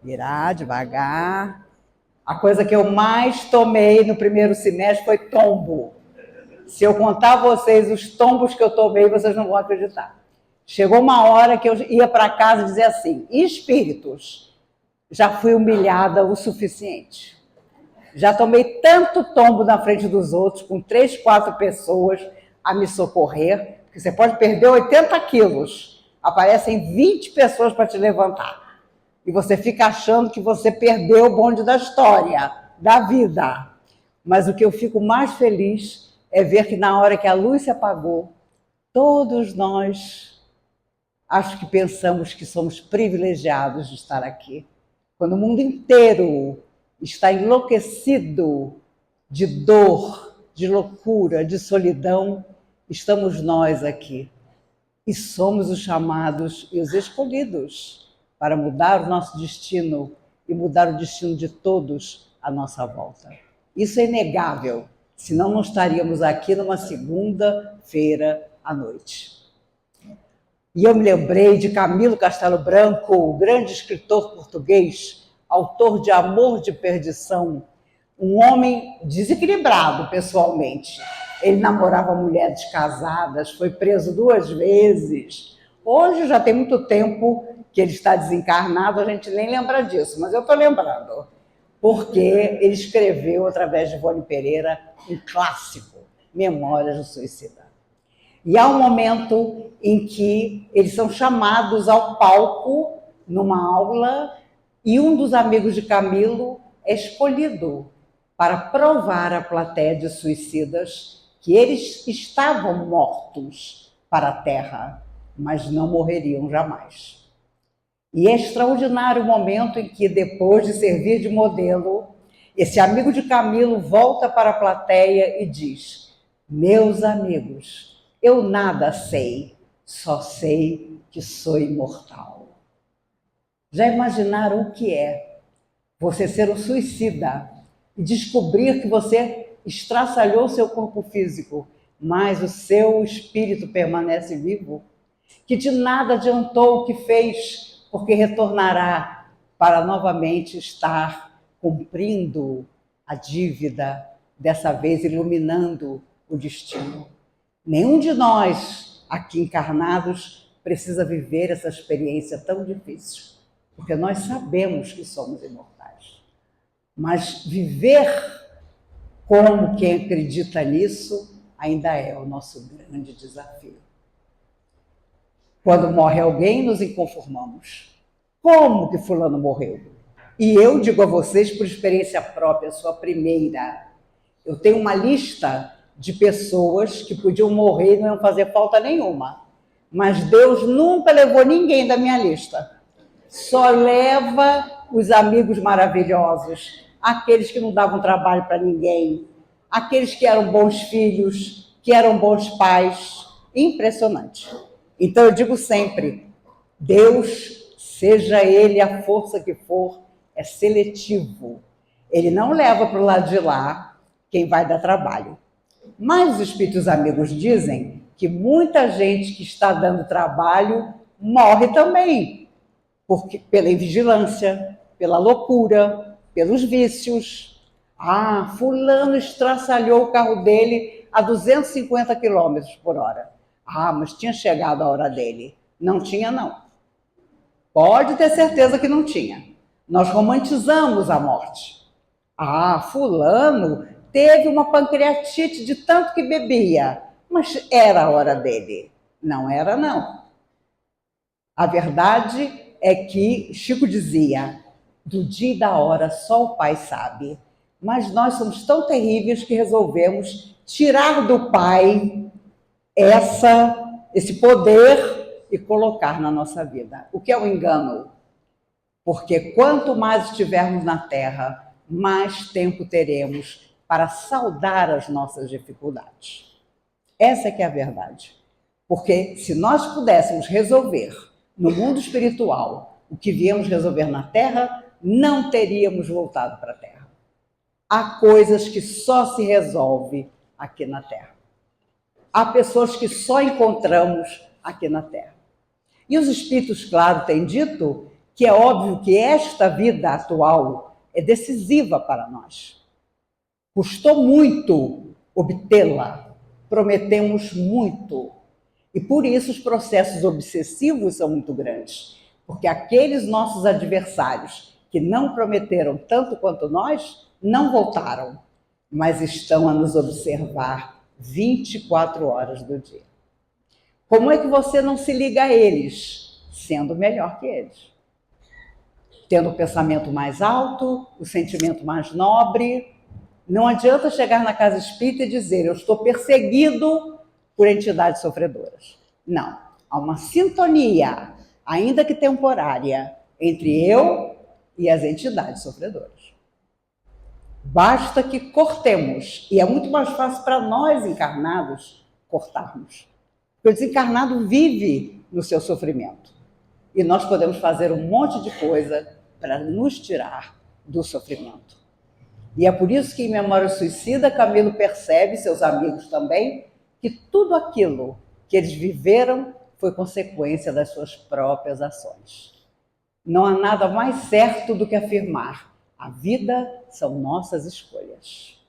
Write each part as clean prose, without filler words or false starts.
Virar devagar. A coisa que eu mais tomei no primeiro semestre foi tombo. Se eu contar a vocês os tombos que eu tomei, vocês não vão acreditar. Chegou uma hora que eu ia para casa e dizia assim: espíritos, já fui humilhada o suficiente. Já tomei tanto tombo na frente dos outros, com 3, 4 pessoas a me socorrer, que você pode perder 80 quilos. Aparecem 20 pessoas para te levantar. E você fica achando que você perdeu o bonde da história, da vida. Mas o que eu fico mais feliz é ver que na hora que a luz se apagou, todos nós, acho que pensamos que somos privilegiados de estar aqui. Quando o mundo inteiro está enlouquecido de dor, de loucura, de solidão, estamos nós aqui. E somos os chamados e os escolhidos para mudar o nosso destino e mudar o destino de todos à nossa volta. Isso é inegável, senão não estaríamos aqui numa segunda-feira à noite. E eu me lembrei de Camilo Castelo Branco, o grande escritor português, autor de Amor de Perdição, um homem desequilibrado pessoalmente. Ele namorava mulheres casadas, foi preso 2 vezes. Hoje já tem muito tempo que ele está desencarnado, a gente nem lembra disso, mas eu estou lembrando, porque ele escreveu, através de Ivone Pereira, um clássico, Memórias do Suicida. E há um momento em que eles são chamados ao palco, numa aula, e um dos amigos de Camilo é escolhido para provar à plateia de suicidas que eles estavam mortos para a Terra, mas não morreriam jamais. E é extraordinário o momento em que, depois de servir de modelo, esse amigo de Camilo volta para a plateia e diz: meus amigos, eu nada sei, só sei que sou imortal. Já imaginaram o que é você ser um suicida e descobrir que você estraçalhou seu corpo físico, mas o seu espírito permanece vivo? Que de nada adiantou o que fez, porque retornará para novamente estar cumprindo a dívida, dessa vez iluminando o destino. Nenhum de nós, aqui encarnados, precisa viver essa experiência tão difícil, porque nós sabemos que somos imortais. Mas viver como quem acredita nisso ainda é o nosso grande desafio. Quando morre alguém, nos inconformamos. Como que fulano morreu? E eu digo a vocês, por experiência própria, sou a primeira. Eu tenho uma lista de pessoas que podiam morrer e não iam fazer falta nenhuma. Mas Deus nunca levou ninguém da minha lista. Só leva os amigos maravilhosos, aqueles que não davam trabalho para ninguém, aqueles que eram bons filhos, que eram bons pais. Impressionante. Então eu digo sempre, Deus, seja Ele a força que for, é seletivo. Ele não leva para o lado de lá quem vai dar trabalho. Mas os espíritos amigos dizem que muita gente que está dando trabalho morre também, porque pela invigilância, pela loucura, pelos vícios. Ah, fulano estraçalhou o carro dele a 250 km por hora. Ah, mas tinha chegado a hora dele. Não tinha, não. Pode ter certeza que não tinha. Nós romantizamos a morte. Ah, fulano teve uma pancreatite de tanto que bebia, mas era a hora dele. Não era, não. A verdade é que Chico dizia, do dia e da hora só o Pai sabe, mas nós somos tão terríveis que resolvemos tirar do Pai esse poder e colocar na nossa vida. O que é o engano? Porque quanto mais estivermos na Terra, mais tempo teremos para saudar as nossas dificuldades. Essa é que é a verdade. Porque se nós pudéssemos resolver no mundo espiritual o que viemos resolver na Terra, não teríamos voltado para a Terra. Há coisas que só se resolve aqui na Terra. Há pessoas que só encontramos aqui na Terra. E os espíritos, claro, têm dito que é óbvio que esta vida atual é decisiva para nós. Custou muito obtê-la, prometemos muito. E por isso os processos obsessivos são muito grandes, porque aqueles nossos adversários que não prometeram tanto quanto nós, não voltaram, mas estão a nos observar 24 horas do dia. Como é que você não se liga a eles, sendo melhor que eles? Tendo o pensamento mais alto, o sentimento mais nobre. Não adianta chegar na casa espírita e dizer, eu estou perseguido por entidades sofredoras. Não. Há uma sintonia, ainda que temporária, entre eu e as entidades sofredoras. Basta que cortemos. E é muito mais fácil para nós encarnados cortarmos. Porque o desencarnado vive no seu sofrimento. E nós podemos fazer um monte de coisa para nos tirar do sofrimento. E é por isso que em Memória Suicida, Camilo percebe, seus amigos também, que tudo aquilo que eles viveram foi consequência das suas próprias ações. Não há nada mais certo do que afirmar: a vida são nossas escolhas.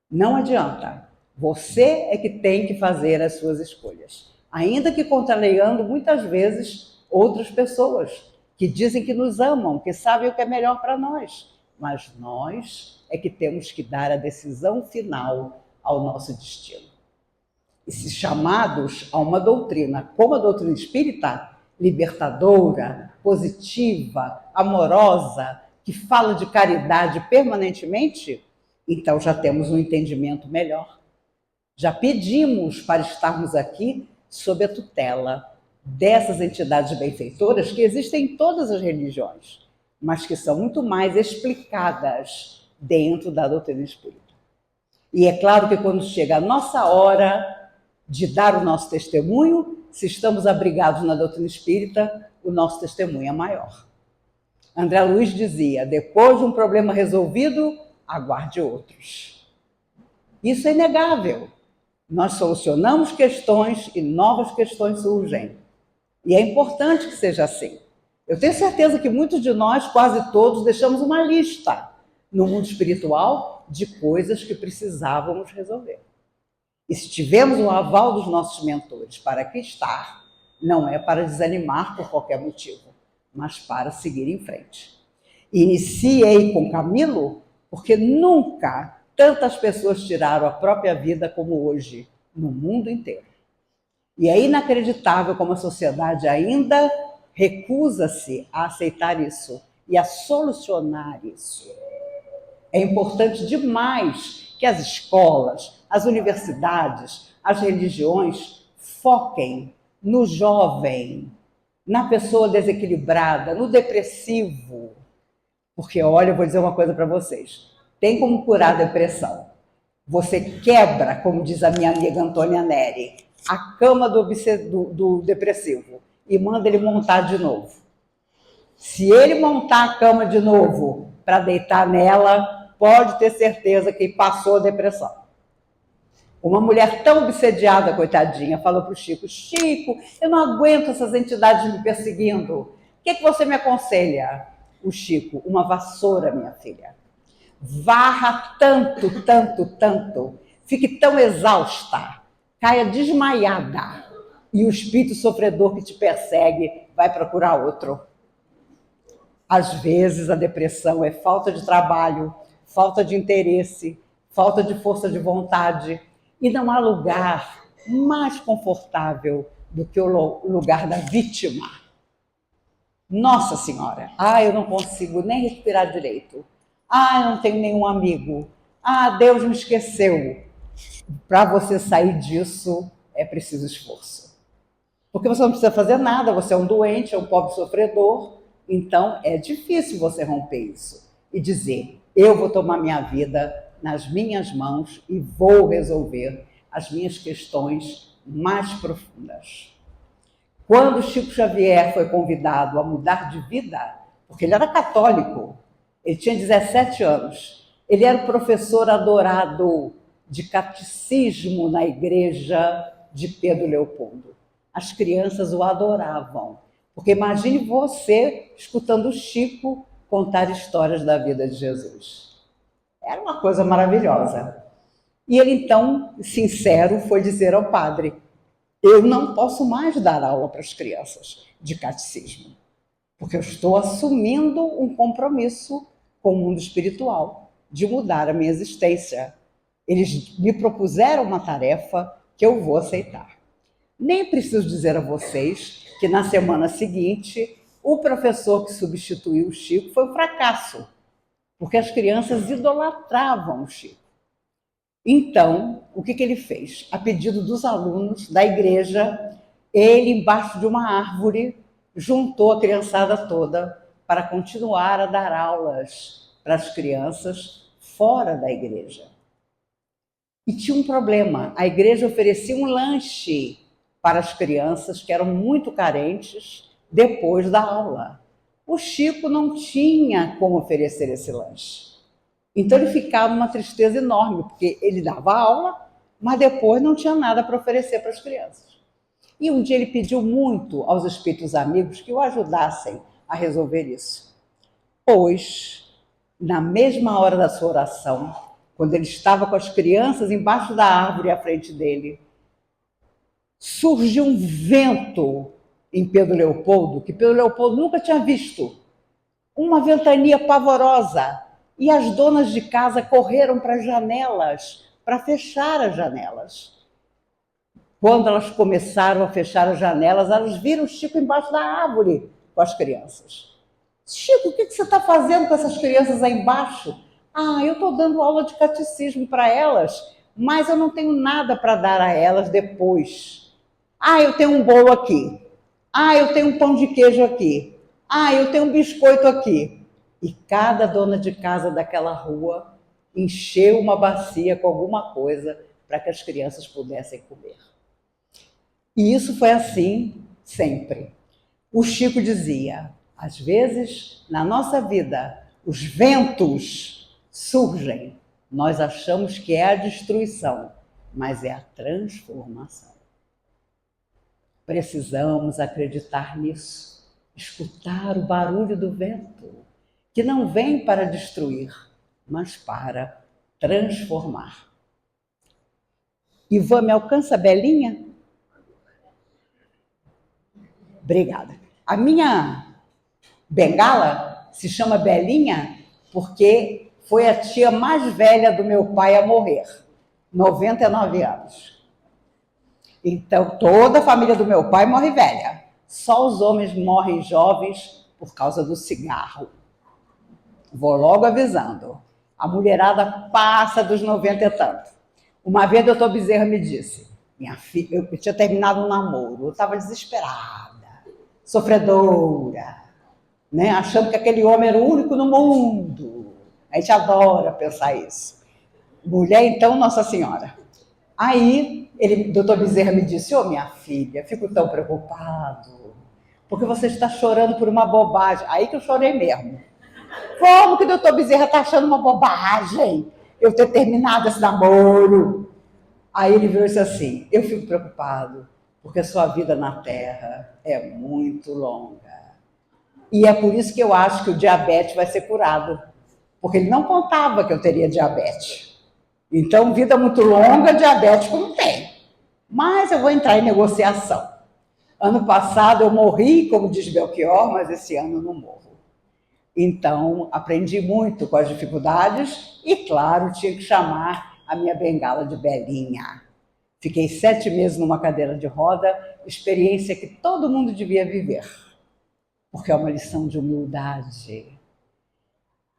Não adianta. Você é que tem que fazer as suas escolhas. Ainda que contrariando muitas vezes outras pessoas que dizem que nos amam, que sabem o que é melhor para nós. Mas nós é que temos que dar a decisão final ao nosso destino. E se chamados a uma doutrina como a doutrina espírita, libertadora, positiva, amorosa, que fala de caridade permanentemente, então já temos um entendimento melhor. Já pedimos para estarmos aqui sob a tutela dessas entidades benfeitoras que existem em todas as religiões, mas que são muito mais explicadas dentro da doutrina espírita. E é claro que quando chega a nossa hora de dar o nosso testemunho, se estamos abrigados na doutrina espírita, o nosso testemunho é maior. André Luiz dizia, depois de um problema resolvido, aguarde outros. Isso é inegável. Nós solucionamos questões e novas questões surgem. E é importante que seja assim. Eu tenho certeza que muitos de nós, quase todos, deixamos uma lista no mundo espiritual de coisas que precisávamos resolver. E se tivermos o aval dos nossos mentores para aqui estar, não é para desanimar por qualquer motivo, mas para seguir em frente. Iniciei com Camilo porque nunca tantas pessoas tiraram a própria vida como hoje, no mundo inteiro. E é inacreditável como a sociedade ainda recusa-se a aceitar isso e a solucionar isso. É importante demais que as escolas, as universidades, as religiões foquem no jovem, na pessoa desequilibrada, no depressivo. Porque, olha, eu vou dizer uma coisa para vocês. Tem como curar a depressão. Você quebra, como diz a minha amiga Antônia Neri, a cama do depressivo e manda ele montar de novo. Se ele montar a cama de novo para deitar nela, pode ter certeza que passou a depressão. Uma mulher tão obsediada, coitadinha, falou para o Chico, Chico, eu não aguento essas entidades me perseguindo. O que você me aconselha? O Chico, uma vassoura, minha filha. Varra tanto, tanto, tanto, fique tão exausta, caia desmaiada, e o espírito sofredor que te persegue vai procurar outro. Às vezes a depressão é falta de trabalho, falta de interesse, falta de força de vontade, e não há lugar mais confortável do que o lugar da vítima. Nossa Senhora, eu não consigo nem respirar direito. Eu não tenho nenhum amigo. Deus me esqueceu. Para você sair disso, é preciso esforço. Porque você não precisa fazer nada, você é um doente, é um pobre sofredor. Então, é difícil você romper isso e dizer, eu vou tomar minha vida nas minhas mãos e vou resolver as minhas questões mais profundas. Quando Chico Xavier foi convidado a mudar de vida, porque ele era católico, ele tinha 17 anos, ele era o professor adorado de catecismo na igreja de Pedro Leopoldo. As crianças o adoravam, porque imagine você escutando o Chico contar histórias da vida de Jesus. Era uma coisa maravilhosa. E ele, então, sincero, foi dizer ao padre: eu não posso mais dar aula para as crianças de catecismo, porque eu estou assumindo um compromisso com o mundo espiritual, de mudar a minha existência. Eles me propuseram uma tarefa que eu vou aceitar. Nem preciso dizer a vocês que na semana seguinte, o professor que substituiu o Chico foi um fracasso, porque as crianças idolatravam o Chico. Então, o que ele fez? A pedido dos alunos da igreja, ele, embaixo de uma árvore, juntou a criançada toda para continuar a dar aulas para as crianças fora da igreja. E tinha um problema: a igreja oferecia um lanche para as crianças que eram muito carentes depois da aula. O Chico não tinha como oferecer esse lanche. Então ele ficava numa tristeza enorme, porque ele dava aula, mas depois não tinha nada para oferecer para as crianças. E um dia ele pediu muito aos espíritos amigos que o ajudassem a resolver isso. Pois, na mesma hora da sua oração, quando ele estava com as crianças embaixo da árvore à frente dele, surgiu um vento em Pedro Leopoldo, que Pedro Leopoldo nunca tinha visto. Uma ventania pavorosa. E as donas de casa correram para as janelas, para fechar as janelas. Quando elas começaram a fechar as janelas, elas viram o Chico embaixo da árvore com as crianças. Chico, o que você está fazendo com essas crianças aí embaixo? Ah, eu estou dando aula de catecismo para elas, mas eu não tenho nada para dar a elas depois. Ah, eu tenho um bolo aqui. Ah, eu tenho um pão de queijo aqui. Ah, eu tenho um biscoito aqui. E cada dona de casa daquela rua encheu uma bacia com alguma coisa para que as crianças pudessem comer. E isso foi assim sempre. O Chico dizia: às vezes, na nossa vida, os ventos surgem. Nós achamos que é a destruição, mas é a transformação. Precisamos acreditar nisso, escutar o barulho do vento, que não vem para destruir, mas para transformar. Ivan, me alcança a Belinha? Obrigada. A minha bengala se chama Belinha porque foi a tia mais velha do meu pai a morrer, 99 anos. Então, toda a família do meu pai morre velha. Só os homens morrem jovens por causa do cigarro. Vou logo avisando. A mulherada passa dos 90 e tanto. Uma vez o doutor Bezerra me disse: minha filha, eu tinha terminado um namoro, eu estava desesperada, sofredora, né? Achando que aquele homem era o único no mundo. A gente adora pensar isso. Mulher, então, Nossa Senhora. Aí, o doutor Bezerra me disse: ô, minha filha, fico tão preocupado, porque você está chorando por uma bobagem. Aí que eu chorei mesmo. Como que o doutor Bezerra está achando uma bobagem eu ter terminado esse namoro? Aí ele veio e disse assim: eu fico preocupado, porque a sua vida na Terra é muito longa. E é por isso que eu acho que o diabetes vai ser curado. Porque ele não contava que eu teria diabetes. Então, vida muito longa, diabético não tem. Mas eu vou entrar em negociação. Ano passado eu morri, como diz Belchior, mas esse ano eu não morro. Então, aprendi muito com as dificuldades e, claro, tinha que chamar a minha bengala de Belinha. Fiquei 7 meses numa cadeira de roda, experiência que todo mundo devia viver, porque é uma lição de humildade.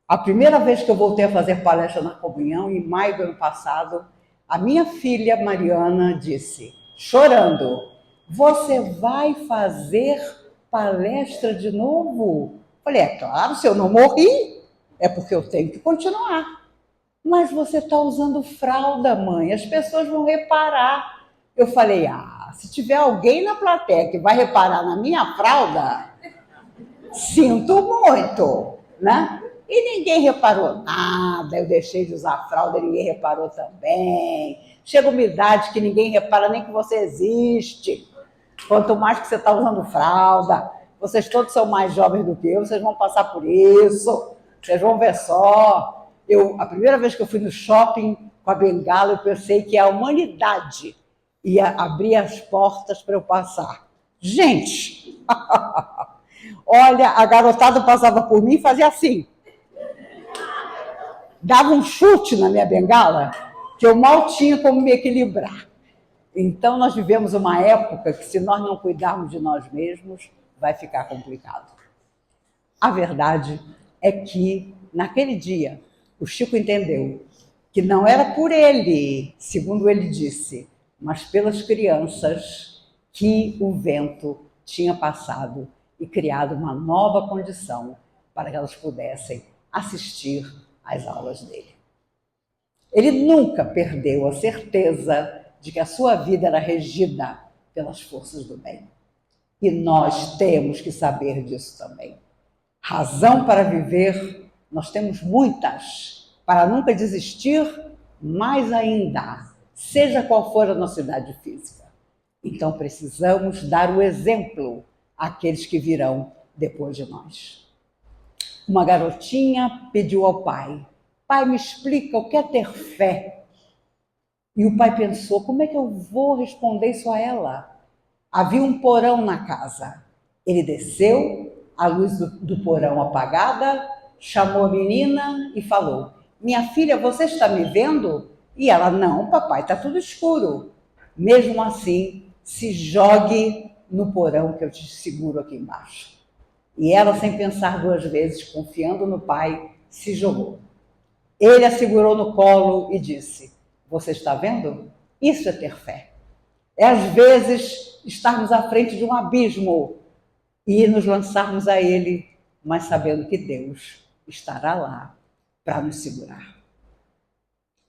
A primeira vez que eu voltei a fazer palestra na comunhão, em maio do ano passado, a minha filha Mariana disse, chorando: você vai fazer palestra de novo? Falei: é claro, se eu não morri, é porque eu tenho que continuar. Mas você está usando fralda, mãe, as pessoas vão reparar. Eu falei: se tiver alguém na plateia que vai reparar na minha fralda, sinto muito, né? E ninguém reparou nada, eu deixei de usar fralda e ninguém reparou também. Chega uma idade que ninguém repara nem que você existe, quanto mais que você está usando fralda. vocês todos são mais jovens do que eu, vocês vão passar por isso, vocês vão ver só. A primeira vez que eu fui no shopping com a bengala, eu pensei que a humanidade ia abrir as portas para eu passar. Gente, olha, a garotada passava por mim e fazia assim. Dava um chute na minha bengala, que eu mal tinha como me equilibrar. Então, nós vivemos uma época que, se nós não cuidarmos de nós mesmos, vai ficar complicado. A verdade é que, naquele dia, o Chico entendeu que não era por ele, segundo ele disse, mas pelas crianças que o vento tinha passado e criado uma nova condição para que elas pudessem assistir às aulas dele. Ele nunca perdeu a certeza de que a sua vida era regida pelas forças do bem. E nós temos que saber disso também. Razão para viver, nós temos muitas, para nunca desistir, mais ainda, seja qual for a nossa idade física. Então precisamos dar o exemplo àqueles que virão depois de nós. Uma garotinha pediu ao pai: pai, me explica o que é ter fé. E o pai pensou: como é que eu vou responder isso a ela? Havia um porão na casa. Ele desceu, a luz do porão apagada, chamou a menina e falou: minha filha, você está me vendo? E ela: não, papai, está tudo escuro. Mesmo assim, se jogue no porão que eu te seguro aqui embaixo. E ela, sem pensar duas vezes, confiando no pai, se jogou. Ele a segurou no colo e disse: você está vendo? Isso é ter fé. É, às vezes, estarmos à frente de um abismo e nos lançarmos a ele, mas sabendo que Deus estará lá para nos segurar.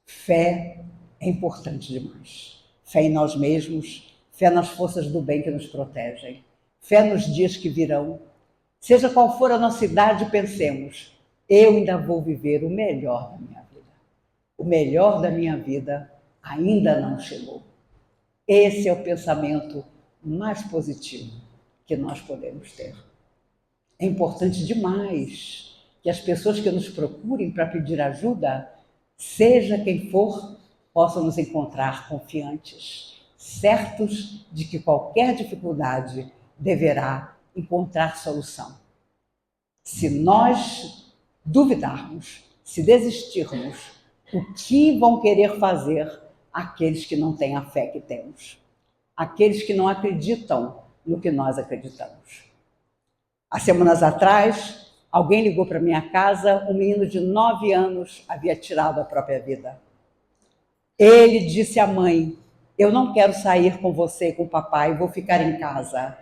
Fé é importante demais. Fé em nós mesmos, fé nas forças do bem que nos protegem, fé nos dias que virão. Seja qual for a nossa idade, pensemos: eu ainda vou viver o melhor da minha vida. O melhor da minha vida ainda não chegou. Esse é o pensamento mais positivo que nós podemos ter. É importante demais que as pessoas que nos procurem para pedir ajuda, seja quem for, possam nos encontrar confiantes, certos de que qualquer dificuldade deverá encontrar solução. Se nós duvidarmos, se desistirmos, o que vão querer fazer aqueles que não têm a fé que temos? Aqueles que não acreditam no que nós acreditamos. Há semanas atrás, alguém ligou para minha casa, um menino de 9 anos havia tirado a própria vida. Ele disse à mãe: eu não quero sair com você e com o papai, vou ficar em casa.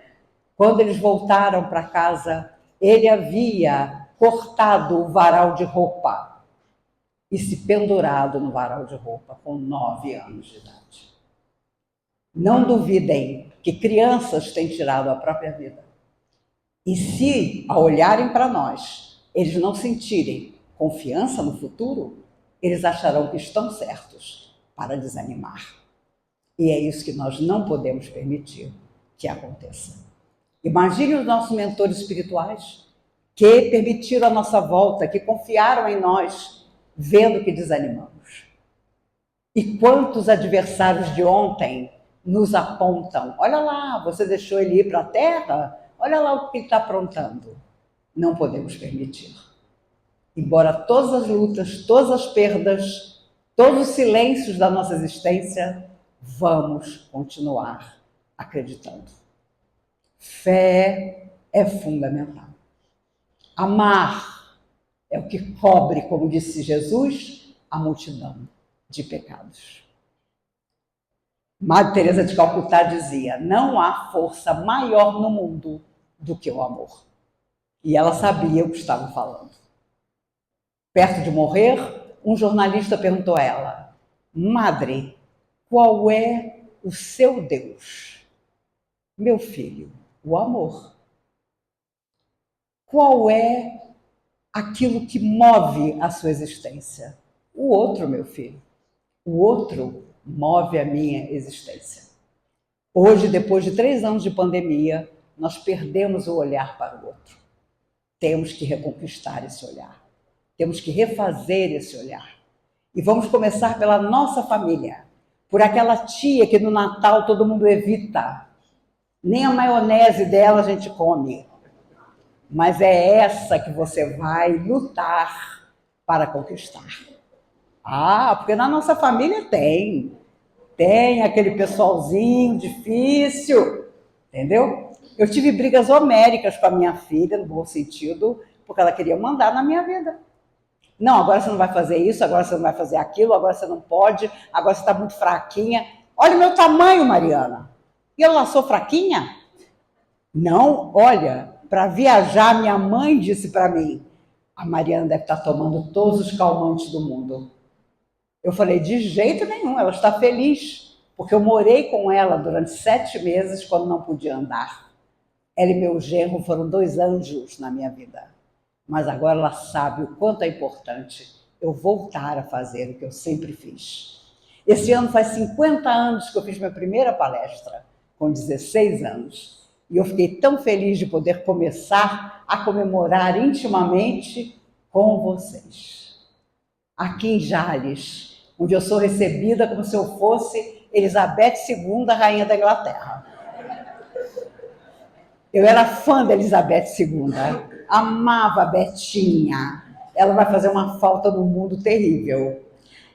Quando eles voltaram para casa, ele havia cortado o varal de roupa e se pendurado no varal de roupa com 9 anos de idade. Não duvidem que crianças têm tirado a própria vida. E se, ao olharem para nós, eles não sentirem confiança no futuro, eles acharão que estão certos para desanimar. E é isso que nós não podemos permitir que aconteça. Imagine os nossos mentores espirituais que permitiram a nossa volta, que confiaram em nós, vendo que desanimamos. E quantos adversários de ontem nos apontam: olha lá, você deixou ele ir para a terra, olha lá o que ele está aprontando. Não podemos permitir. Embora todas as lutas, todas as perdas, todos os silêncios da nossa existência, vamos continuar acreditando. Fé é fundamental. Amar é o que cobre, como disse Jesus, a multidão de pecados. Madre Teresa de Calcutá dizia: não há força maior no mundo do que o amor. E ela sabia o que estava falando. Perto de morrer, um jornalista perguntou a ela: Madre, qual é o seu Deus? Meu filho, o amor. Qual é aquilo que move a sua existência? O outro, meu filho. O outro move a minha existência. Hoje, depois de 3 anos de pandemia, nós perdemos o olhar para o outro. Temos que reconquistar esse olhar. Temos que refazer esse olhar. E vamos começar pela nossa família. Por aquela tia que no Natal todo mundo evita. Nem a maionese dela a gente come. Mas é essa que você vai lutar para conquistar. Ah, porque na nossa família tem aquele pessoalzinho difícil, entendeu? Eu tive brigas homéricas com a minha filha, no bom sentido, porque ela queria mandar na minha vida. Não, agora você não vai fazer isso, agora você não vai fazer aquilo, agora você não pode, agora você está muito fraquinha. Olha o meu tamanho, Mariana. E eu lá sou fraquinha? Não, olha, para viajar, minha mãe disse para mim, a Mariana deve estar tomando todos os calmantes do mundo. Eu falei, de jeito nenhum, ela está feliz, porque eu morei com ela durante 7 meses quando não podia andar. Ela e meu genro foram 2 anjos na minha vida. Mas agora ela sabe o quanto é importante eu voltar a fazer o que eu sempre fiz. Esse ano faz 50 anos que eu fiz minha primeira palestra, com 16 anos. E eu fiquei tão feliz de poder começar a comemorar intimamente com vocês. Aqui em Jales, onde eu sou recebida como se eu fosse Elizabeth II, rainha da Inglaterra. Eu era fã da Elizabeth II, amava a Betinha. Ela vai fazer uma falta no mundo terrível.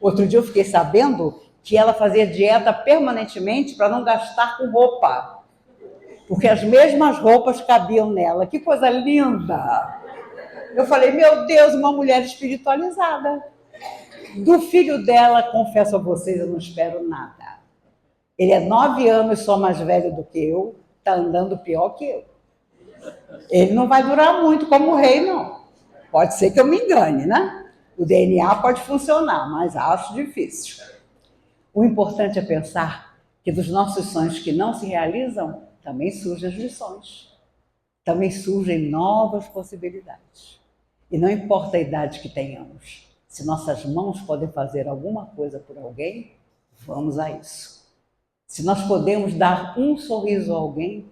Outro dia eu fiquei sabendo que ela fazia dieta permanentemente para não gastar com roupa, porque as mesmas roupas cabiam nela. Que coisa linda! Eu falei, meu Deus, uma mulher espiritualizada. Do filho dela, confesso a vocês, eu não espero nada. Ele é 9 anos só mais velho do que eu, está andando pior que eu. Ele não vai durar muito como rei, não. Pode ser que eu me engane, né? O DNA pode funcionar, mas acho difícil. O importante é pensar que dos nossos sonhos que não se realizam, também surgem as lições. Também surgem novas possibilidades. E não importa a idade que tenhamos, se nossas mãos podem fazer alguma coisa por alguém, vamos a isso. Se nós podemos dar um sorriso a alguém,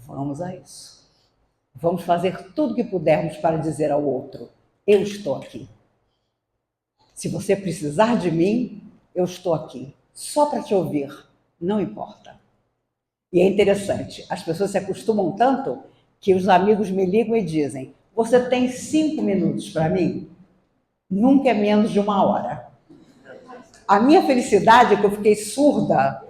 vamos a isso. Vamos fazer tudo que pudermos para dizer ao outro, eu estou aqui. Se você precisar de mim, eu estou aqui, só para te ouvir, não importa. E é interessante, as pessoas se acostumam tanto que os amigos me ligam e dizem, você tem 5 minutos para mim? Nunca é menos de 1 hora. A minha felicidade é que eu fiquei surda,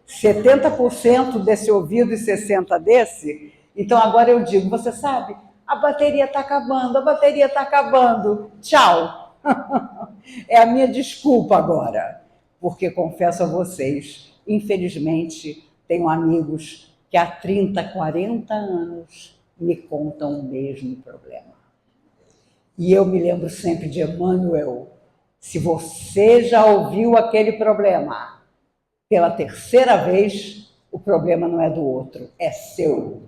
70% desse ouvido e 60% desse. Então agora eu digo, você sabe, a bateria está acabando, a bateria está acabando, tchau. É a minha desculpa agora, porque confesso a vocês, infelizmente, tenho amigos que há 30, 40 anos me contam o mesmo problema. E eu me lembro sempre de Emmanuel, se você já ouviu aquele problema, pela 3ª vez, o problema não é do outro, é seu.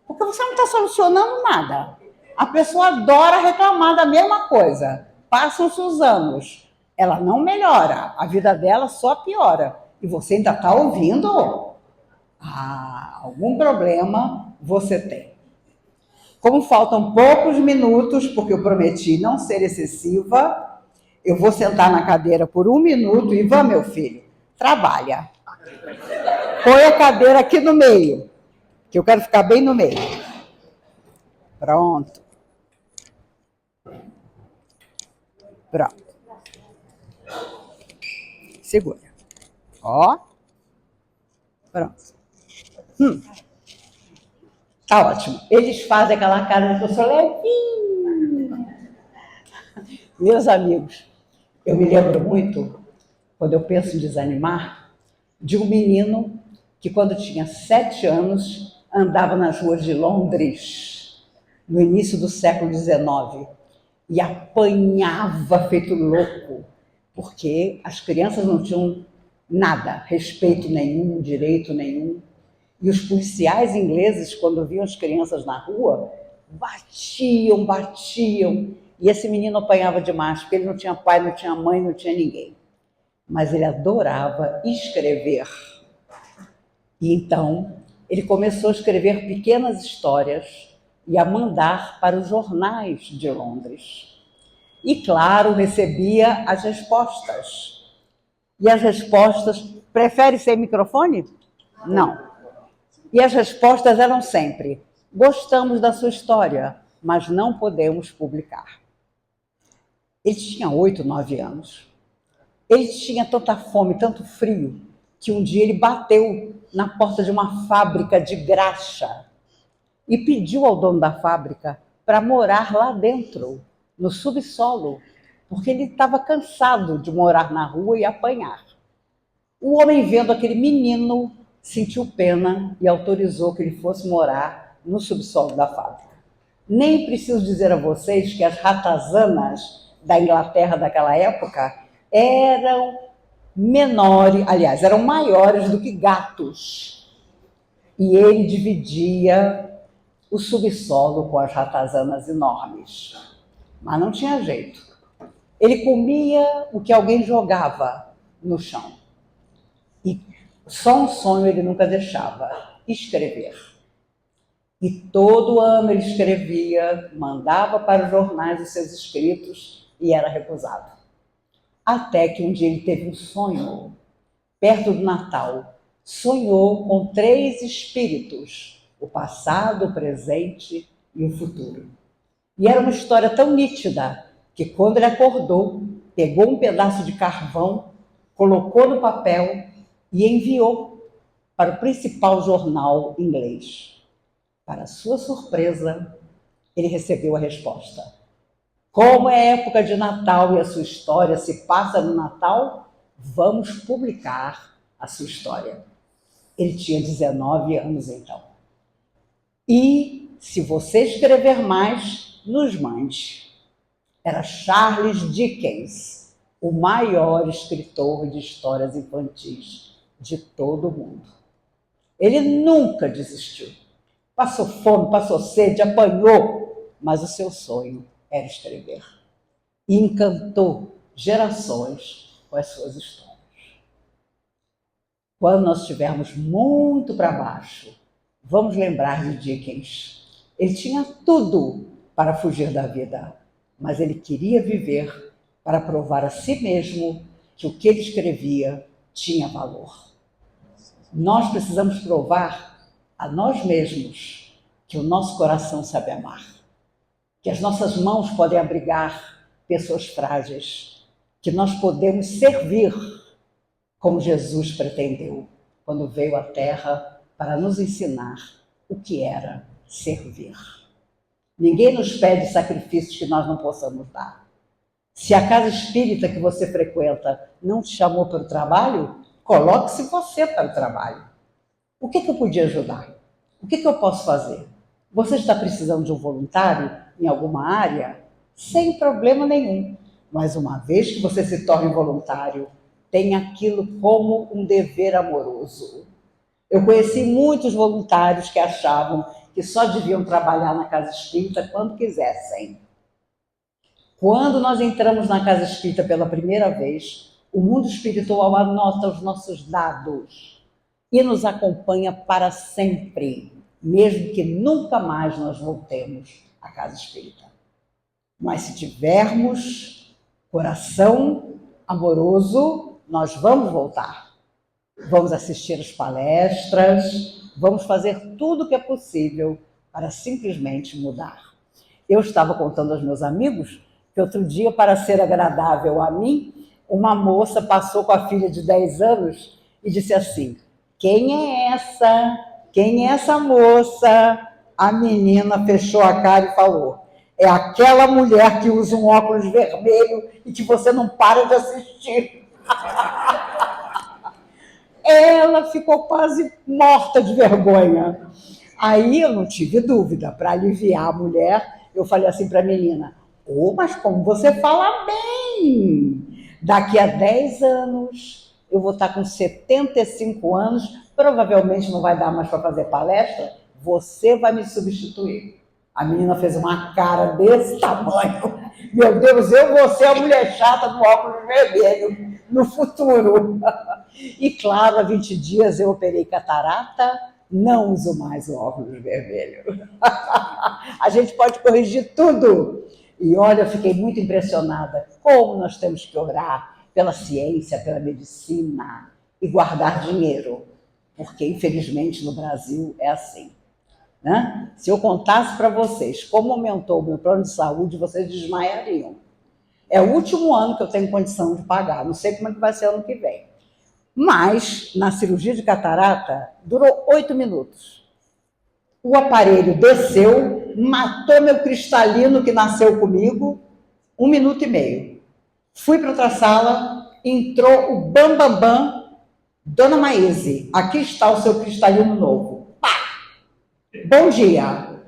Porque você não está solucionando nada. A pessoa adora reclamar da mesma coisa. Passam-se os anos, ela não melhora, a vida dela só piora. E você ainda está ouvindo? Algum problema você tem. Como faltam poucos minutos, porque eu prometi não ser excessiva, eu vou sentar na cadeira por 1 minuto e vá, meu filho, trabalha. Põe a cadeira aqui no meio, que eu quero ficar bem no meio. Pronto. Pronto. Segura. Ó. Pronto. Tá ótimo. Eles fazem aquela cara de que eu sou levinho. Meus amigos, eu me lembro muito, quando eu penso em desanimar, de um menino que quando tinha 7 anos andava nas ruas de Londres, no início do século XIX, e apanhava feito louco, porque as crianças não tinham nada, respeito nenhum, direito nenhum. E os policiais ingleses, quando viam as crianças na rua, batiam. E esse menino apanhava demais, porque ele não tinha pai, não tinha mãe, não tinha ninguém. Mas ele adorava escrever. E então, ele começou a escrever pequenas histórias e a mandar para os jornais de Londres. E, claro, recebia as respostas. E as respostas... Prefere sem microfone? Não. E as respostas eram sempre: gostamos da sua história, mas não podemos publicar. Ele tinha 8, 9 anos. Ele tinha tanta fome, tanto frio, que um dia ele bateu na porta de uma fábrica de graxa e pediu ao dono da fábrica para morar lá dentro, no subsolo, porque ele estava cansado de morar na rua e apanhar. O homem, vendo aquele menino, sentiu pena e autorizou que ele fosse morar no subsolo da fábrica. Nem preciso dizer a vocês que as ratazanas da Inglaterra daquela época eram menores, aliás, eram maiores do que gatos. E ele dividia o subsolo com as ratazanas enormes. Mas não tinha jeito. Ele comia o que alguém jogava no chão. E só um sonho ele nunca deixava: escrever. E todo ano ele escrevia, mandava para os jornais os seus escritos e era recusado. Até que um dia ele teve um sonho, perto do Natal. Sonhou com 3 espíritos: o passado, o presente e o futuro. E era uma história tão nítida que, quando ele acordou, pegou um pedaço de carvão, colocou no papel e enviou para o principal jornal inglês. Para sua surpresa, ele recebeu a resposta: como é época de Natal e a sua história se passa no Natal, vamos publicar a sua história. Ele tinha 19 anos então. E, se você escrever mais, nos mande. Era Charles Dickens, o maior escritor de histórias infantis de todo o mundo. Ele nunca desistiu. Passou fome, passou sede, apanhou, mas o seu sonho era escrever. E encantou gerações com as suas histórias. Quando nós estivermos muito para baixo, vamos lembrar de Dickens. Ele tinha tudo para fugir da vida, mas ele queria viver para provar a si mesmo que o que ele escrevia tinha valor. Nós precisamos provar a nós mesmos que o nosso coração sabe amar, que as nossas mãos podem abrigar pessoas frágeis, que nós podemos servir como Jesus pretendeu quando veio à Terra para nos ensinar o que era servir. Ninguém nos pede sacrifícios que nós não possamos dar. Se a casa espírita que você frequenta não te chamou para o trabalho, coloque-se você para o trabalho. O que eu podia ajudar? O que eu posso fazer? Você está precisando de um voluntário em alguma área? Sem problema nenhum. Mas uma vez que você se torne voluntário, tenha aquilo como um dever amoroso. Eu conheci muitos voluntários que achavam que só deviam trabalhar na casa espírita quando quisessem. Quando nós entramos na casa espírita pela primeira vez, o mundo espiritual anota os nossos dados e nos acompanha para sempre, mesmo que nunca mais nós voltemos à casa espírita. Mas se tivermos coração amoroso, nós vamos voltar. Vamos assistir as palestras, vamos fazer tudo o que é possível para simplesmente mudar. Eu estava contando aos meus amigos que outro dia, para ser agradável a mim, uma moça passou com a filha de 10 anos e disse assim: quem é essa? Quem é essa moça? A menina fechou a cara e falou: é aquela mulher que usa um óculos vermelho e que você não para de assistir. Ela ficou quase morta de vergonha. Aí eu não tive dúvida, para aliviar a mulher, eu falei assim para a menina: mas como você fala bem! Daqui a 10 anos, eu vou estar com 75 anos, provavelmente não vai dar mais para fazer palestra, você vai me substituir. A menina fez uma cara desse tamanho. Meu Deus, eu vou ser a mulher chata do óculos vermelho no futuro. E claro, há 20 dias eu operei catarata, não uso mais o óculos vermelho. A gente pode corrigir tudo. E olha, eu fiquei muito impressionada como nós temos que orar pela ciência, pela medicina e guardar dinheiro, porque infelizmente no Brasil é assim, né? Se eu contasse para vocês como aumentou o meu plano de saúde, vocês desmaiariam. É o último ano que eu tenho condição de pagar, não sei como é que vai ser ano que vem. Mas, na cirurgia de catarata, durou 8 minutos. O aparelho desceu, matou meu cristalino que nasceu comigo, 1 minuto e meio. Fui para outra sala, entrou o Bambambam, Bam, Bam, Dona Maíse, aqui está o seu cristalino novo. Pá! Bom dia.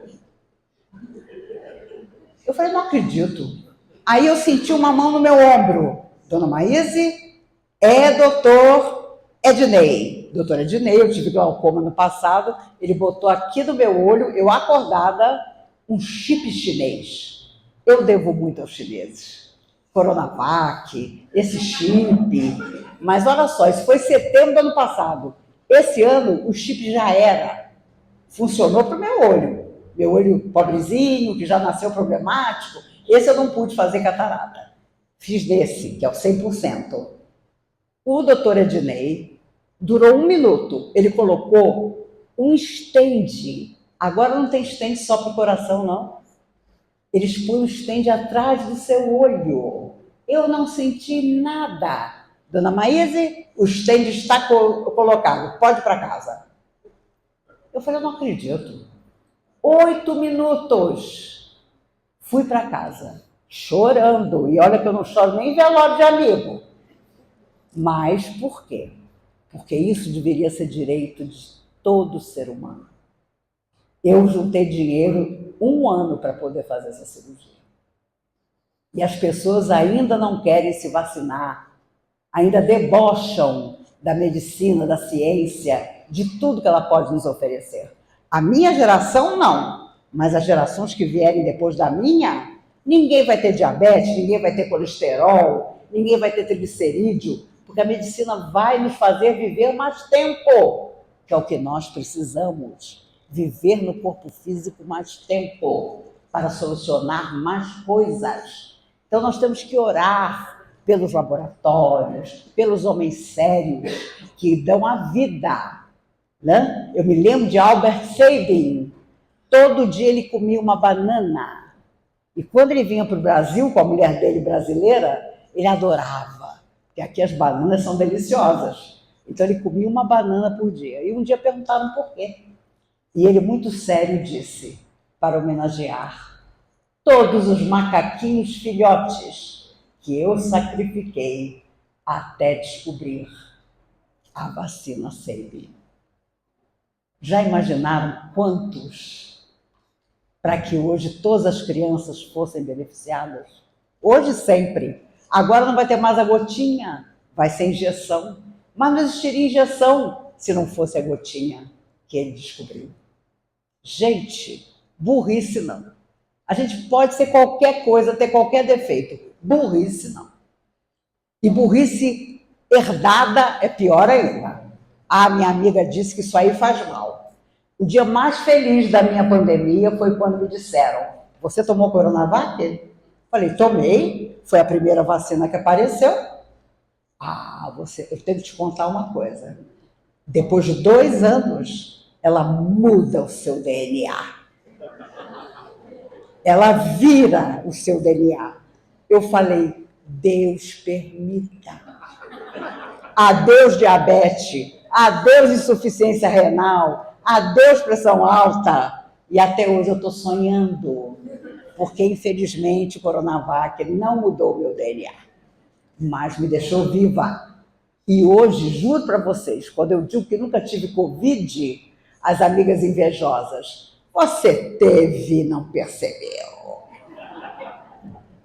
Eu falei, não acredito. Aí eu senti uma mão no meu ombro. Dona Maíse, doutor Ednei. Doutor Ednei, eu tive glaucoma no passado, ele botou aqui no meu olho, eu acordada, um chip chinês. Eu devo muito aos chineses. Coronavac, esse chip. Mas olha só, isso foi setembro do ano passado. Esse ano, o chip já era. Funcionou para o meu olho. Meu olho pobrezinho, que já nasceu problemático. Esse eu não pude fazer catarata. Fiz desse, que é o 100%. O doutor Ednei durou 1 minuto. Ele colocou um stent. Agora não tem stent só para o coração, não. Eles põem um stent atrás do seu olho. Eu não senti nada. Dona Maíse, o stent está colocado. Pode ir para casa. Eu falei, eu não acredito. 8 minutos. Fui para casa, chorando. E olha que eu não choro nem em velório de amigo. Mas por quê? Porque isso deveria ser direito de todo ser humano. Eu juntei dinheiro 1 ano para poder fazer essa cirurgia. E as pessoas ainda não querem se vacinar, ainda debocham da medicina, da ciência, de tudo que ela pode nos oferecer. A minha geração não, mas as gerações que vierem depois da minha, ninguém vai ter diabetes, ninguém vai ter colesterol, ninguém vai ter triglicerídeo, porque a medicina vai nos fazer viver mais tempo, que é o que nós precisamos. Viver no corpo físico mais tempo, para solucionar mais coisas. Então nós temos que orar pelos laboratórios, pelos homens sérios que dão a vida, né? Eu me lembro de Albert Sabin, todo dia ele comia uma banana. E quando ele vinha para o Brasil, com a mulher dele brasileira, ele adorava, porque aqui as bananas são deliciosas. Então ele comia uma banana por dia. E um dia perguntaram por quê. E ele, muito sério, disse, para homenagear todos os macaquinhos filhotes que eu sacrifiquei até descobrir a vacina Sabin. Já imaginaram quantos para que hoje todas as crianças fossem beneficiadas? Hoje sempre. Agora não vai ter mais a gotinha, vai ser injeção. Mas não existiria injeção se não fosse a gotinha que ele descobriu. Gente, burrice não. A gente pode ser qualquer coisa, ter qualquer defeito. Burrice não. E burrice herdada é pior ainda. A minha amiga disse que isso aí faz mal. O dia mais feliz da minha pandemia foi quando me disseram, você tomou Coronavac? Falei, tomei, foi a primeira vacina que apareceu. Eu tenho que te contar uma coisa. Depois de 2 anos, ela muda o seu DNA. Ela vira o seu DNA. Eu falei, Deus permita. Adeus diabetes, adeus insuficiência renal, adeus pressão alta. E até hoje eu estou sonhando, porque infelizmente o Coronavac não mudou o meu DNA, mas me deixou viva. E hoje, juro para vocês, quando eu digo que nunca tive Covid, as amigas invejosas, você teve e não percebeu.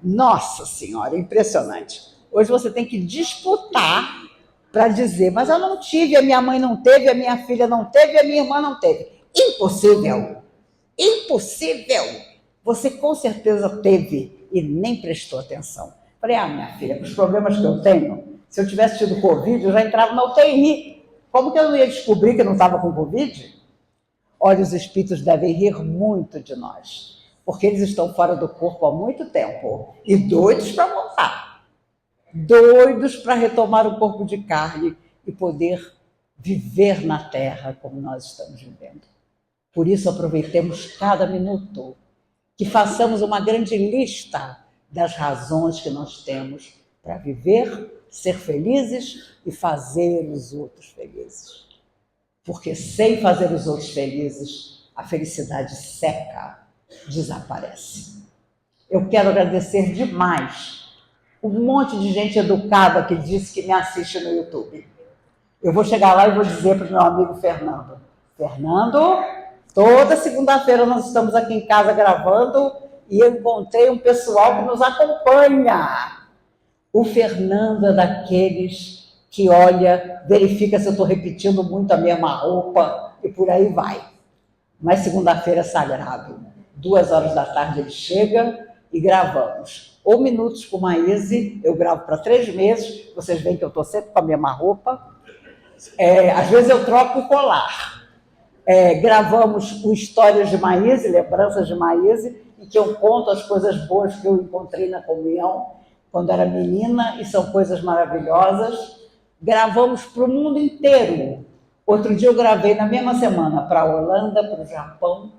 Nossa Senhora, impressionante. Hoje você tem que disputar para dizer, mas eu não tive, a minha mãe não teve, a minha filha não teve, a minha irmã não teve. Impossível! Impossível! Você com certeza teve e nem prestou atenção. Falei, minha filha, com os problemas que eu tenho, se eu tivesse tido Covid, eu já entrava na UTI. Como que eu não ia descobrir que eu não estava com Covid? Olha, os espíritos devem rir muito de nós, porque eles estão fora do corpo há muito tempo e doidos para voltar, doidos para retomar o corpo de carne e poder viver na Terra como nós estamos vivendo. Por isso, aproveitemos cada minuto, que façamos uma grande lista das razões que nós temos para viver, ser felizes e fazer os outros felizes. Porque sem fazer os outros felizes, a felicidade seca, desaparece. Eu quero agradecer demais um monte de gente educada que disse que me assiste no YouTube. Eu vou chegar lá e vou dizer para o meu amigo Fernando: Fernando, toda segunda-feira nós estamos aqui em casa gravando e eu encontrei um pessoal que nos acompanha. O Fernando é daqueles que olha, verifica se eu estou repetindo muito a mesma roupa e por aí vai. Mas segunda-feira é sagrado. 2 horas da tarde ele chega e gravamos. Ou Minutos com Maíse, eu gravo para 3 meses, vocês veem que eu estou sempre com a mesma roupa. Às vezes eu troco o colar. Gravamos o Histórias de Maíse, Lembranças de Maíse, e que eu conto as coisas boas que eu encontrei na comunhão quando era menina, e são coisas maravilhosas. Gravamos para o mundo inteiro. Outro dia eu gravei na mesma semana para a Holanda, para o Japão.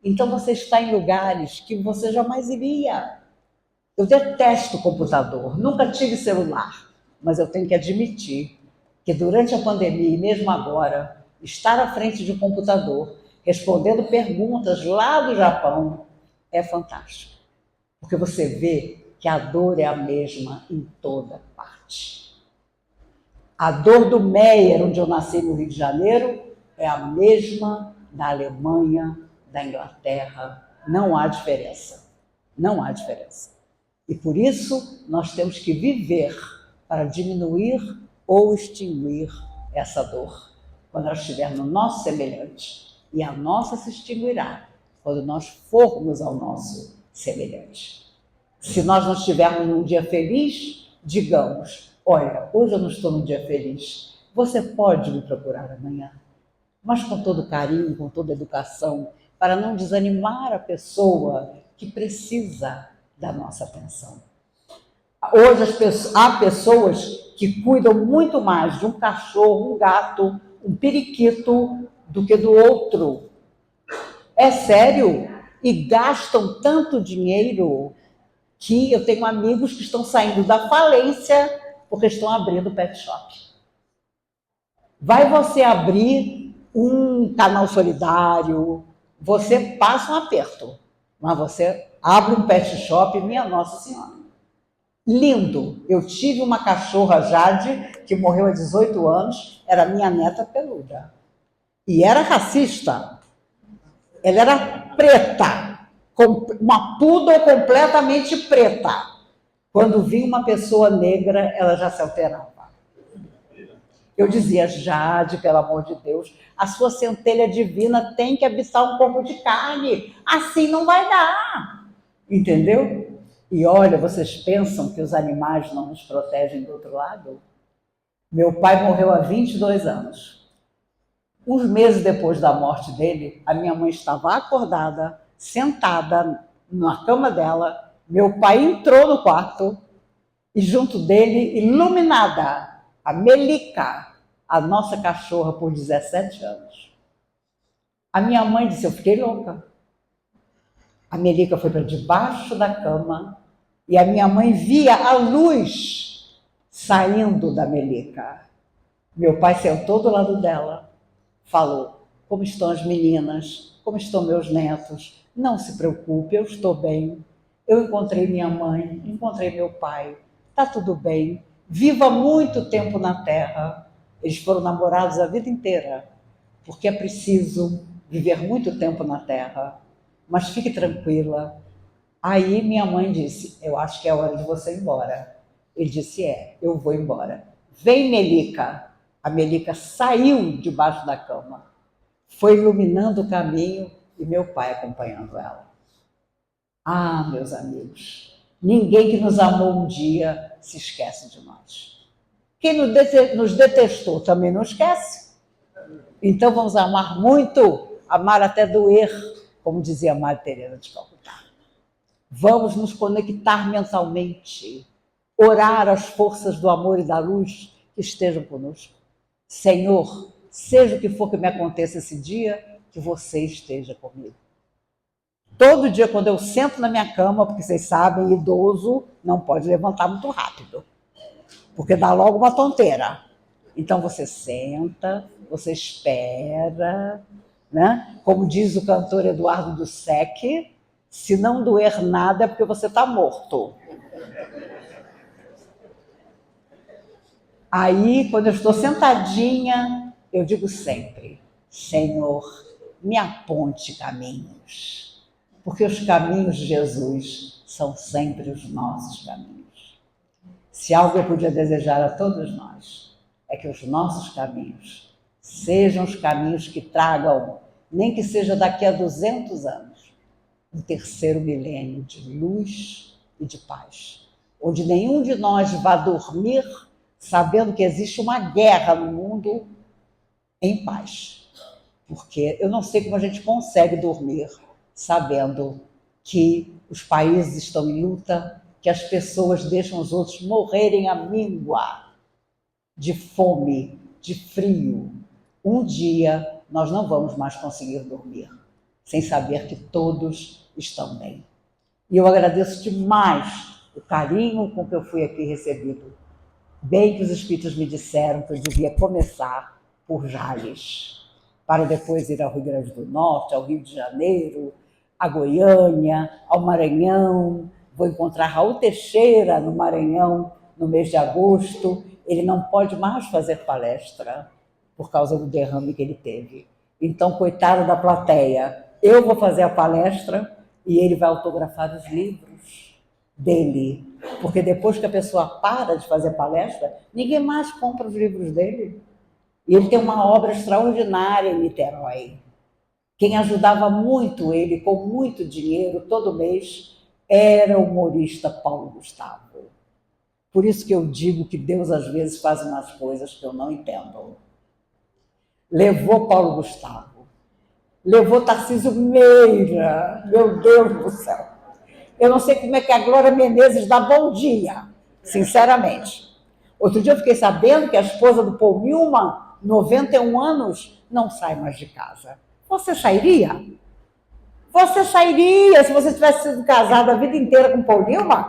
Então você está em lugares que você jamais iria. Eu detesto computador, nunca tive celular, mas eu tenho que admitir que durante a pandemia e mesmo agora, estar à frente de um computador, respondendo perguntas lá do Japão, é fantástico. Porque você vê que a dor é a mesma em toda parte. A dor do Meyer, onde eu nasci no Rio de Janeiro, é a mesma da Alemanha, da Inglaterra. Não há diferença. Não há diferença. E por isso nós temos que viver para diminuir ou extinguir essa dor, quando ela estiver no nosso semelhante. E a nossa se extinguirá quando nós formos ao nosso semelhante. Se nós não estivermos num dia feliz, digamos: olha, hoje eu não estou num dia feliz, você pode me procurar amanhã, mas com todo carinho, com toda educação, para não desanimar a pessoa que precisa da nossa atenção. Hoje há pessoas que cuidam muito mais de um cachorro, um gato, um periquito, do que do outro. É sério? E gastam tanto dinheiro que eu tenho amigos que estão saindo da falência porque estão abrindo pet shop. Vai você abrir um canal solidário, você passa um aperto, mas você abre um pet shop, minha Nossa Senhora. Lindo. Eu tive uma cachorra, Jade, que morreu há 18 anos, era minha neta peluda. E era racista. Ela era preta, uma poodle completamente preta. Quando vinha uma pessoa negra, ela já se alterava. Eu dizia: Jade, pelo amor de Deus, a sua centelha divina tem que habitar um corpo de carne. Assim não vai dar. Entendeu? E olha, vocês pensam que os animais não nos protegem do outro lado? Meu pai morreu há 22 anos. Uns meses depois da morte dele, a minha mãe estava acordada, sentada na cama dela. Meu pai entrou no quarto e junto dele, iluminada, a Melica, a nossa cachorra por 17 anos. A minha mãe disse: eu fiquei louca. A Melica foi para debaixo da cama e a minha mãe via a luz saindo da Melica. Meu pai sentou do lado dela, falou: como estão as meninas? Como estão meus netos? Não se preocupe, eu estou bem. Eu encontrei minha mãe, encontrei meu pai. Está tudo bem. Viva muito tempo na Terra. Eles foram namorados a vida inteira, porque é preciso viver muito tempo na Terra. Mas fique tranquila. Aí minha mãe disse: eu acho que é hora de você ir embora. Ele disse: eu vou embora. Vem, Melica. A Melica saiu debaixo da cama, foi iluminando o caminho e meu pai acompanhando ela. Ah, meus amigos, ninguém que nos amou um dia se esquece de nós. Quem nos detestou também não esquece. Então vamos amar muito amar até doer, como dizia Madre Teresa de Calcutá. Vamos nos conectar mentalmente, orar as forças do amor e da luz que estejam conosco. Senhor, seja o que for que me aconteça esse dia, que você esteja comigo. Todo dia, quando eu sento na minha cama, porque vocês sabem, idoso não pode levantar muito rápido, porque dá logo uma tonteira. Então você senta, você espera, né? Como diz o cantor Eduardo Dussek, se não doer nada é porque você está morto. Aí, quando eu estou sentadinha, eu digo sempre, Senhor, me aponte caminhos, porque os caminhos de Jesus são sempre os nossos caminhos. Se algo eu podia desejar a todos nós, é que os nossos caminhos sejam os caminhos que tragam, nem que seja daqui a 200 anos, um terceiro milênio de luz e de paz, onde nenhum de nós vá dormir sabendo que existe uma guerra no mundo em paz. Porque eu não sei como a gente consegue dormir sabendo que os países estão em luta, que as pessoas deixam os outros morrerem à míngua de fome, de frio. Um dia nós não vamos mais conseguir dormir sem saber que todos estão bem. E eu agradeço demais o carinho com que eu fui aqui recebido. Bem que os espíritos me disseram que eu devia começar por Jales, para depois ir ao Rio Grande do Norte, ao Rio de Janeiro, a Goiânia, ao Maranhão. Vou encontrar Raul Teixeira no Maranhão no mês de agosto. Ele não pode mais fazer palestra por causa do derrame que ele teve. Então, coitado da plateia, eu vou fazer a palestra e ele vai autografar os livros dele. Porque depois que a pessoa para de fazer palestra, ninguém mais compra os livros dele. E ele tem uma obra extraordinária em Niterói. Quem ajudava muito ele, com muito dinheiro, todo mês, era o humorista Paulo Gustavo. Por isso que eu digo que Deus às vezes faz umas coisas que eu não entendo. Levou Paulo Gustavo, levou Tarcísio Meira, meu Deus do céu. Eu não sei como é que a Glória Menezes dá bom dia, sinceramente. Outro dia eu fiquei sabendo que a esposa do Paul Newman, 91 anos, não sai mais de casa. Você sairia? Você sairia se você tivesse sido casada a vida inteira com o Paul Newman?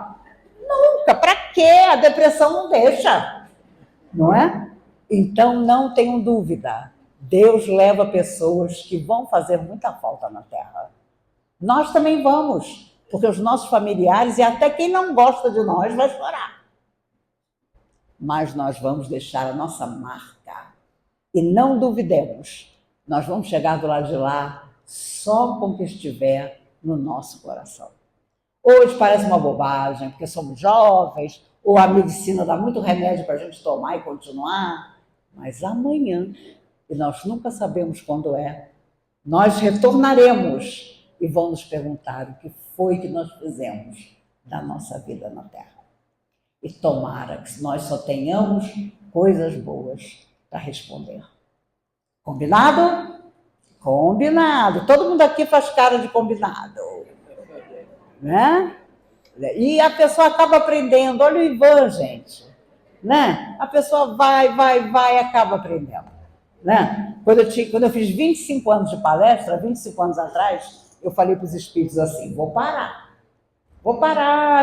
Nunca. Para quê? A depressão não deixa. Não é? Então, não tenham dúvida. Deus leva pessoas que vão fazer muita falta na Terra. Nós também vamos, porque os nossos familiares e até quem não gosta de nós vai chorar. Mas nós vamos deixar a nossa marca. E não duvidemos, nós vamos chegar do lado de lá só com o que estiver no nosso coração. Hoje parece uma bobagem, porque somos jovens, ou a medicina dá muito remédio para a gente tomar e continuar, mas amanhã, e nós nunca sabemos quando é, nós retornaremos e vão nos perguntar o que foi que nós fizemos da nossa vida na Terra. E tomara que nós só tenhamos coisas boas para responder. Combinado? Combinado. Todo mundo aqui faz cara de combinado. Né? E a pessoa acaba aprendendo. Olha o Ivan, gente. Né? A pessoa vai e acaba aprendendo. Né? Quando eu fiz 25 anos de palestra, 25 anos atrás, eu falei para os espíritos assim, vou parar,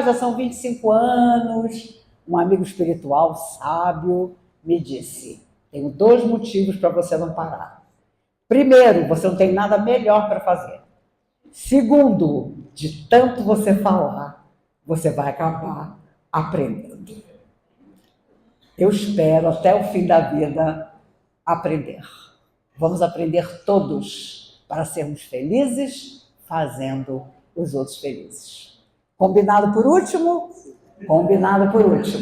já são 25 anos. Um amigo espiritual sábio me disse, tenho 2 motivos para você não parar. Primeiro, você não tem nada melhor para fazer. Segundo, de tanto você falar, você vai acabar aprendendo. Eu espero até o fim da vida aprender. Vamos aprender todos para sermos felizes, fazendo os outros felizes. Combinado por último? Combinado por último.